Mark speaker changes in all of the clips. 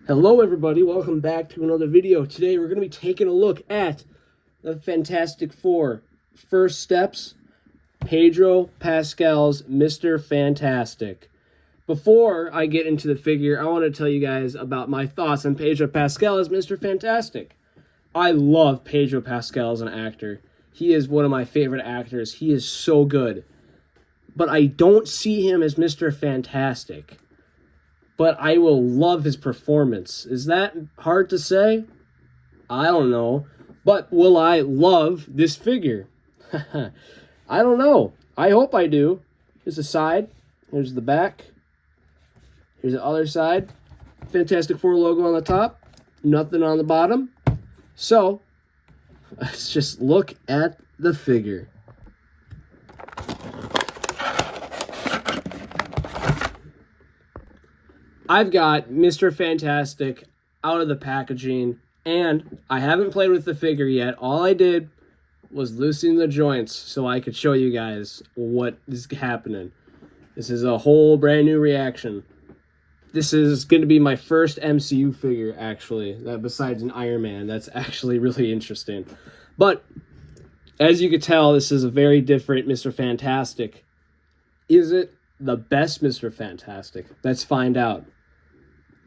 Speaker 1: Hello everybody, welcome back to another video. Today we're going to be taking a look at the Fantastic Four. First steps, Pedro Pascal's Mr. Fantastic. Before I get into the figure, I want to tell you guys about my thoughts on Pedro Pascal as Mr. Fantastic. I love Pedro Pascal as an actor. He is one of my favorite actors. He is so good. But I don't see him as Mr. Fantastic. But I will love his performance. Is that hard to say? I don't know. But will I love this figure? I don't know. I hope I do. Here's the side. Here's the back. Here's the other side. Fantastic Four logo on the top. Nothing on the bottom. So, let's just look at the figure. I've got Mr. Fantastic out of the packaging, and I haven't played with the figure yet. All I did was loosen the joints so I could show you guys what is happening. This is a whole brand new reaction. This is going to be my first MCU figure, actually, besides an Iron Man. That's actually really interesting. But, as you can tell, this is a very different Mr. Fantastic. Is it the best Mr. Fantastic? Let's find out.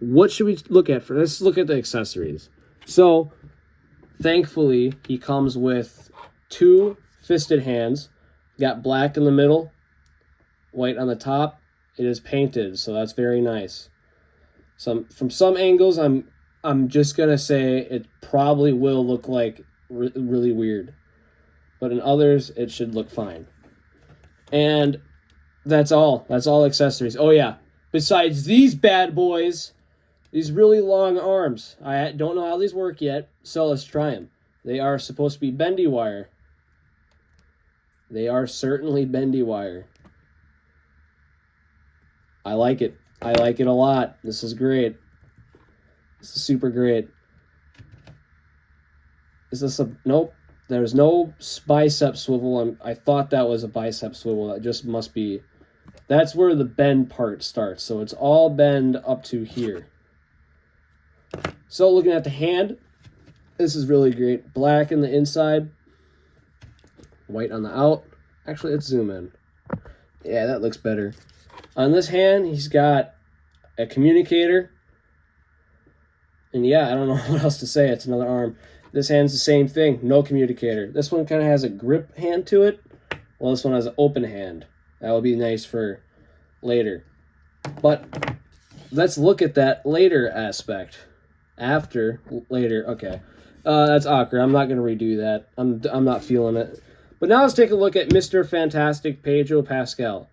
Speaker 1: What should we look at for? Let's look at the accessories. So, thankfully, he comes with two fisted hands. Got black in the middle, white on the top. It is painted, so that's very nice. From some angles, I'm just gonna say it probably will look like really weird, but in others, it should look fine. And that's all. That's all accessories. Oh yeah. Besides these bad boys. These really long arms. I don't know how these work yet, so let's try them. They are supposed to be bendy wire. They are certainly bendy wire. I like it. I like it a lot. This is great. This is super great. Is this a... Nope. There's no bicep swivel. I thought that was a bicep swivel. That just must be... That's where the bend part starts. So it's all bend up to here. So looking at the hand, this is really great. Black in the inside, white on the out. Actually, let's zoom in. Yeah, that looks better. On this hand, he's got a communicator. And yeah, I don't know what else to say. It's another arm. This hand's the same thing. No communicator. This one kind of has a grip hand to it. Well, this one has an open hand. That would be nice for later. But let's look at that later aspect. Later, okay. That's awkward. I'm not going to redo that. I'm not feeling it. But now let's take a look at Mr. Fantastic Pedro Pascal.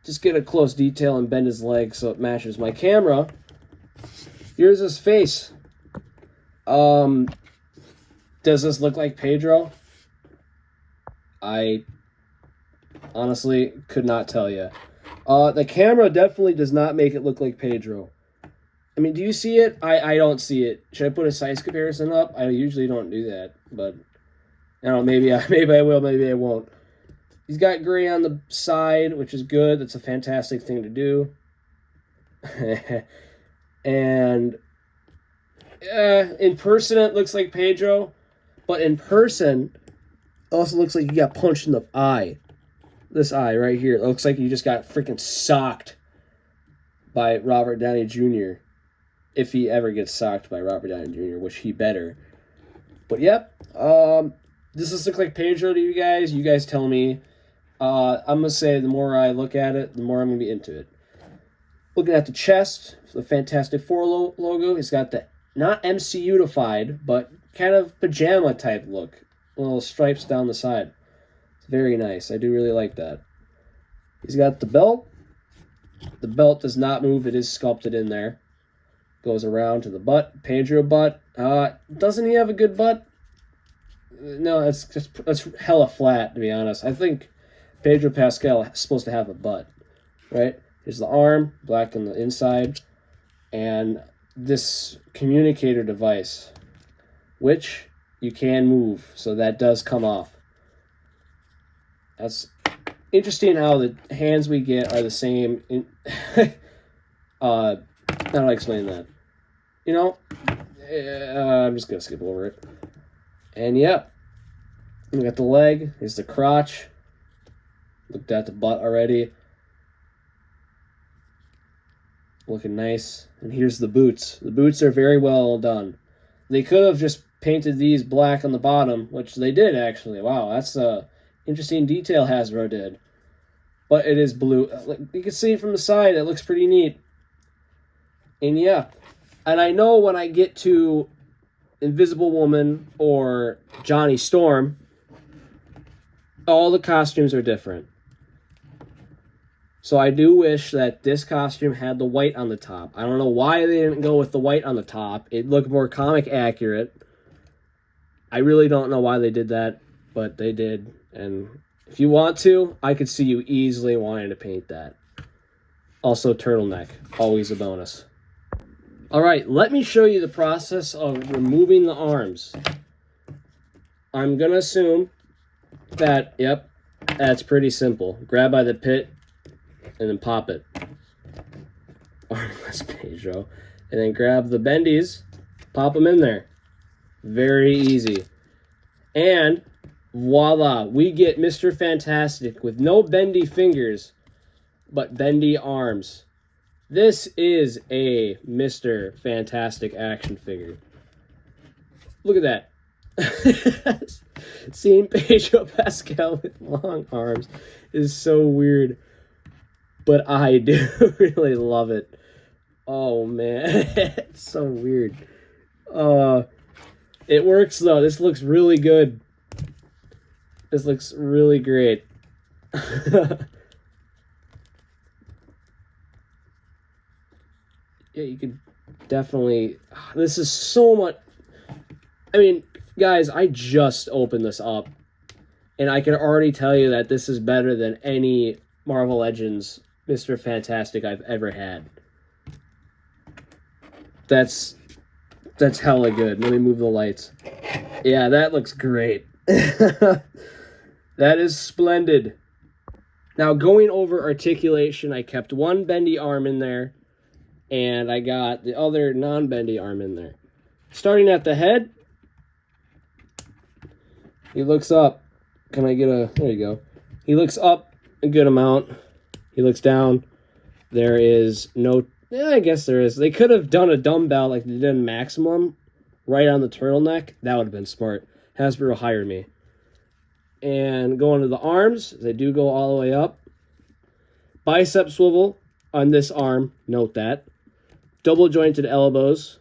Speaker 1: Just get a close detail and bend his leg so it matches my camera. Here's his face. Does this look like Pedro? I honestly could not tell you. The camera definitely does not make it look like Pedro. I mean, do you see it? I don't see it. Should I put a size comparison up? I usually don't do that, but I don't know, maybe I will, maybe I won't. He's got gray on the side, which is good. That's a fantastic thing to do. And in person, it looks like Pedro, but in person, it also looks like you got punched in the eye. This eye right here. It looks like you just got freaking socked by Robert Downey Jr. If he ever gets socked by Robert Downey Jr., which he better. But yep, does this look like Pedro to you guys? You guys tell me. I'm going to say the more I look at it, the more I'm going to be into it. Looking at the chest, the Fantastic Four logo, it's got the, not MCU-ified, but kind of pajama type look. Little stripes down the side. It's very nice. I do really like that. He's got the belt. The belt does not move. It is sculpted in there. Goes around to the butt. Pedro butt. Doesn't he have a good butt? No, that's hella flat, to be honest. I think Pedro Pascal is supposed to have a butt, right? Here's the arm, black on the inside, and this communicator device, which you can move, so that does come off. That's interesting how the hands we get are the same How do I explain that? You know, I'm just going to skip over it. And yep, we got the leg. Here's the crotch. Looked at the butt already. Looking nice. And here's the boots. The boots are very well done. They could have just painted these black on the bottom, which they did actually. Wow, that's a interesting detail Hasbro did. But it is blue. You can see it from the side. It looks pretty neat. And yeah. And I know when I get to Invisible Woman or Johnny Storm, all the costumes are different. So I do wish that this costume had the white on the top. I don't know why they didn't go with the white on the top. It looked more comic accurate. I really don't know why they did that, but they did. And if you want to, I could see you easily wanting to paint that. Also, turtleneck. Always a bonus. Alright, let me show you the process of removing the arms. I'm going to assume that, yep, that's pretty simple. Grab by the pit and then pop it. Armless Pedro. And then grab the bendies, pop them in there. Very easy. And voila, we get Mr. Fantastic with no bendy fingers, but bendy arms. This is a Mr. Fantastic action figure. Look at that. Seeing Pedro Pascal with long arms is so weird. But I do really love it. Oh, man. It's so weird. It works, though. This looks really good. This looks really great. Yeah, you could definitely... This is so much... I mean, guys, I just opened this up. And I can already tell you that this is better than any Marvel Legends Mr. Fantastic I've ever had. That's hella good. Let me move the lights. Yeah, that looks great. That is splendid. Now, going over articulation, I kept one bendy arm in there, and I got the other non-bendy arm in there. Starting at the head, he looks up. Can I get a... There you go. He looks up a good amount. He looks down. There is no... Yeah, I guess there is. They could have done a dumbbell like they did in Maximum right on the turtleneck. That would have been smart. Hasbro hired me. And going to the arms, they do go all the way up. Bicep swivel on this arm. Note that. Double jointed elbows.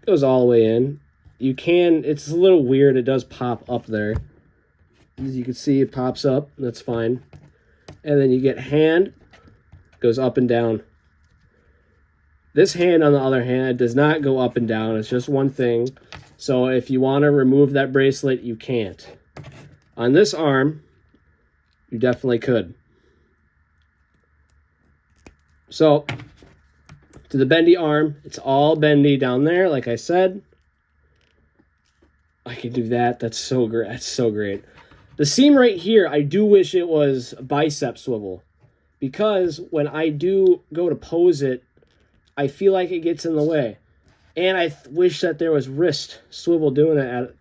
Speaker 1: Goes all the way in. You can... It's a little weird. It does pop up there. As you can see, it pops up. That's fine. And then you get hand. Goes up and down. This hand, on the other hand, does not go up and down. It's just one thing. So if you want to remove that bracelet, you can't. On this arm, you definitely could. So, to the bendy arm, it's all bendy down there, like I said. I can do that. That's so great. That's so great. The seam right here, I do wish it was bicep swivel. Because when I do go to pose it, I feel like it gets in the way. And I wish that there was wrist swivel doing it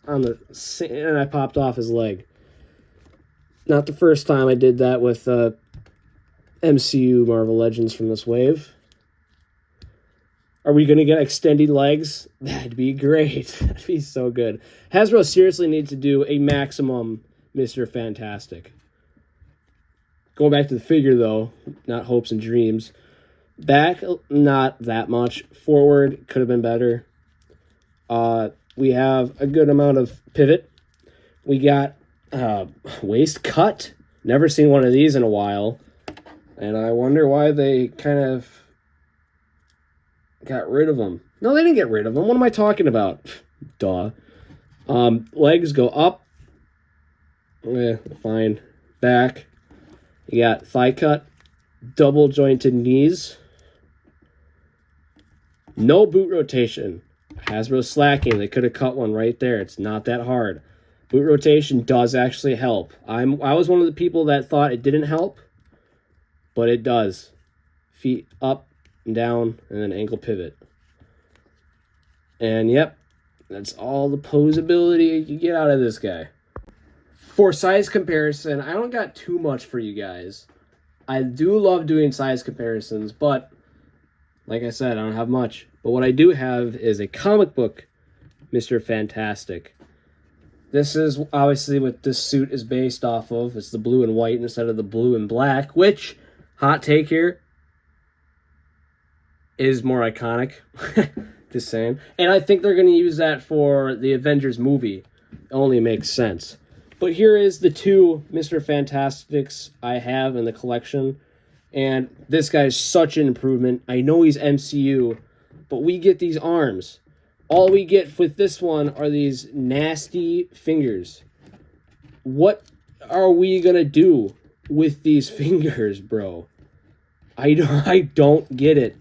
Speaker 1: on the... And I popped off his leg. Not the first time I did that with MCU Marvel Legends from this wave. Are we going to get extended legs? That'd be great. That'd be so good. Hasbro seriously needs to do a Maximum Mr. Fantastic. Going back to the figure, though, not hopes and dreams. Back, not that much. Forward, could have been better. We have a good amount of pivot. We got waist cut. Never seen one of these in a while. And I wonder why they kind of got rid of them. No, they didn't get rid of them. What am I talking about? Duh. Legs go up. Fine. Back. You got thigh cut. Double jointed knees. No boot rotation. Hasbro slacking. They could have cut one right there. It's not that hard. Boot rotation does actually help. I was one of the people that thought it didn't help. but it does. Feet up and down, and then ankle pivot. And yep, that's all the posability you get out of this guy. For size comparison, I don't got too much for you guys. I do love doing size comparisons, but like I said, I don't have much. But what I do have is a comic book Mr. Fantastic. This is obviously what this suit is based off of. It's the blue and white instead of the blue and black, which, hot take here, is more iconic. Just saying. And I think they're going to use that for the Avengers movie. It only makes sense. But here is the two Mr. Fantastics I have in the collection. And this guy's such an improvement. I know he's MCU, but we get these arms. All we get with this one are these nasty fingers. What are we going to do with these fingers, bro? I don't get it.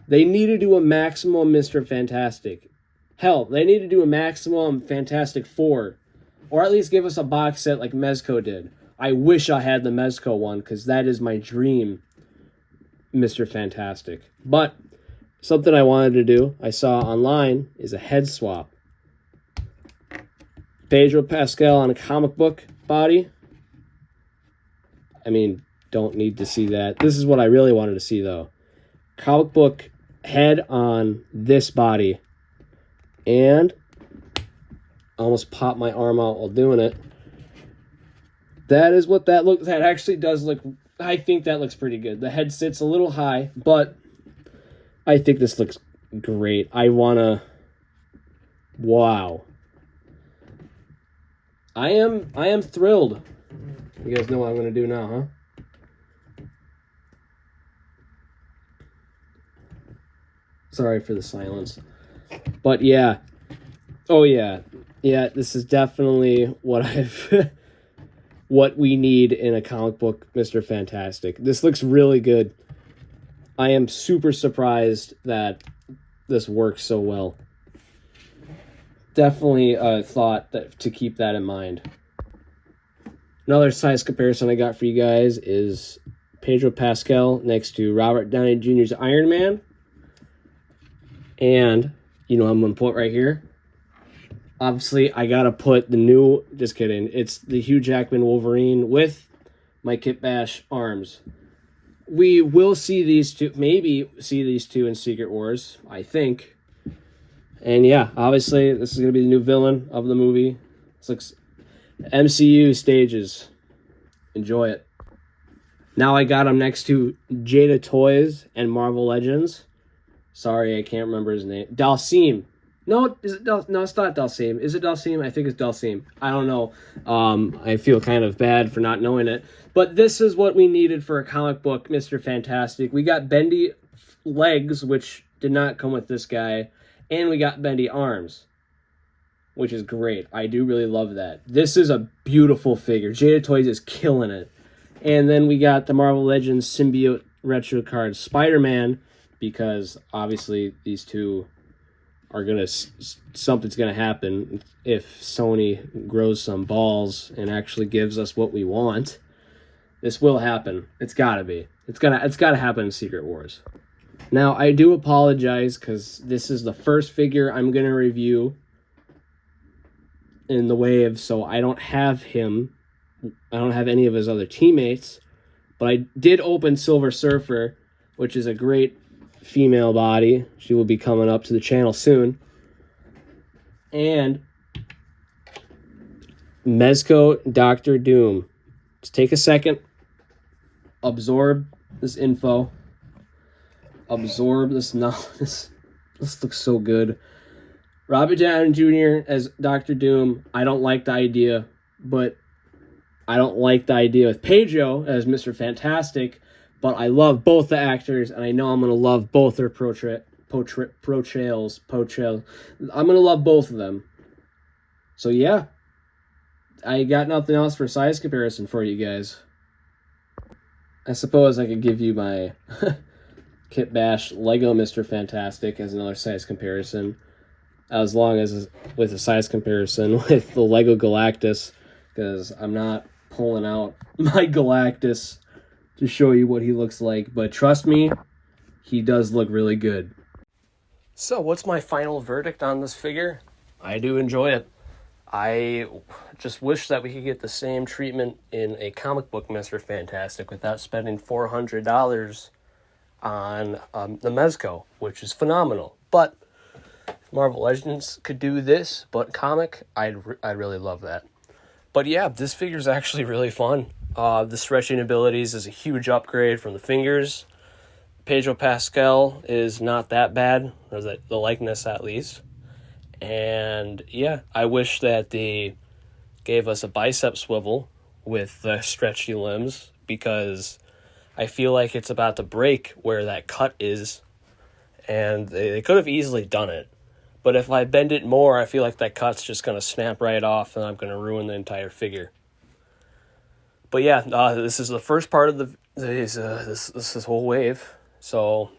Speaker 1: They need to do a maximum Mr. Fantastic. Hell, they need to do a maximum Fantastic Four. Or at least give us a box set like Mezco did. I wish I had the Mezco one, because that is my dream Mr. Fantastic. But something I wanted to do, I saw online, is a head swap. Pedro Pascal on a comic book body. I mean, don't need to see that. This is what I really wanted to see, though. Comic book head on this body. And I almost popped my arm out while doing it. That is what that looks. That actually does look. I think that looks pretty good. The head sits a little high, but I think this looks great. I wanna. Wow. I am thrilled. You guys know what I'm gonna do now, huh? Sorry for the silence. But yeah. Oh yeah. Yeah, this is definitely what what we need in a comic book Mr. Fantastic. This looks really good. I am super surprised that this works so well. Definitely thought that to keep that in mind. Another size comparison I got for you guys is Pedro Pascal next to Robert Downey Jr.'s Iron Man. And, you know, I'm going to put right here. Obviously, I got to put the new, just kidding, it's the Hugh Jackman Wolverine with my Kit Bash arms. We will see these two, maybe see these two in Secret Wars, I think. And yeah, obviously, this is going to be the new villain of the movie. This looks MCU stages. Enjoy it. Now I got him next to Jada Toys and Marvel Legends. Sorry, I can't remember his name. Dhalsim. No, no, it's not Dhalsim. Is it Dhalsim? I think it's Dhalsim. I don't know. I feel kind of bad for not knowing it. But this is what we needed for a comic book, Mr. Fantastic. We got bendy legs, which did not come with this guy. And we got bendy arms, which is great. I do really love that. This is a beautiful figure. Jada Toys is killing it. And then we got the Marvel Legends Symbiote Retro card Spider-Man, because obviously these two are going to, something's going to happen if Sony grows some balls and actually gives us what we want. This will happen. It's got to be. It's got to happen in Secret Wars. Now, I do apologize because this is the first figure I'm going to review in the wave, so I don't have him. I don't have any of his other teammates, but I did open Silver Surfer, which is a great female body. She will be coming up to the channel soon. And Mezco Doctor Doom. Just take a second, absorb this info, absorb this knowledge. This looks so good. Robert Downey Jr. as Doctor Doom. I don't like the idea, but I don't like the idea with Pedro as Mr. Fantastic. But I love both the actors, and I know I'm going to love both their portrayals. I'm going to love both of them. So yeah, I got nothing else for size comparison for you guys. I suppose I could give you my Kit Bash Lego Mr. Fantastic as another size comparison, as long as with a size comparison with the Lego Galactus, because I'm not pulling out my Galactus to show you what he looks like. But trust me, he does look really good. So what's my final verdict on this figure? I do enjoy it. I just wish that we could get the same treatment in a comic book Mr. Fantastic without spending $400 on the Mezco, which is phenomenal. But Marvel Legends could do this, but comic, I'd really love that. But yeah, this figure's actually really fun. The stretching abilities is a huge upgrade from the fingers. Pedro Pascal is not that bad, or the likeness at least. And yeah, I wish that they gave us a bicep swivel with the stretchy limbs, because I feel like it's about to break where that cut is, and they could have easily done it. But if I bend it more, I feel like that cut's just going to snap right off, and I'm going to ruin the entire figure. But yeah, this is the first part of this whole wave. So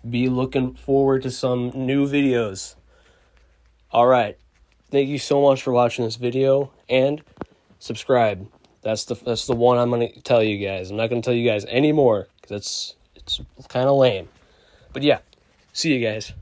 Speaker 1: be looking forward to some new videos. All right. Thank you so much for watching this video, and subscribe. That's the one I'm going to tell you guys. I'm not going to tell you guys any more because it's kind of lame. But yeah, see you guys.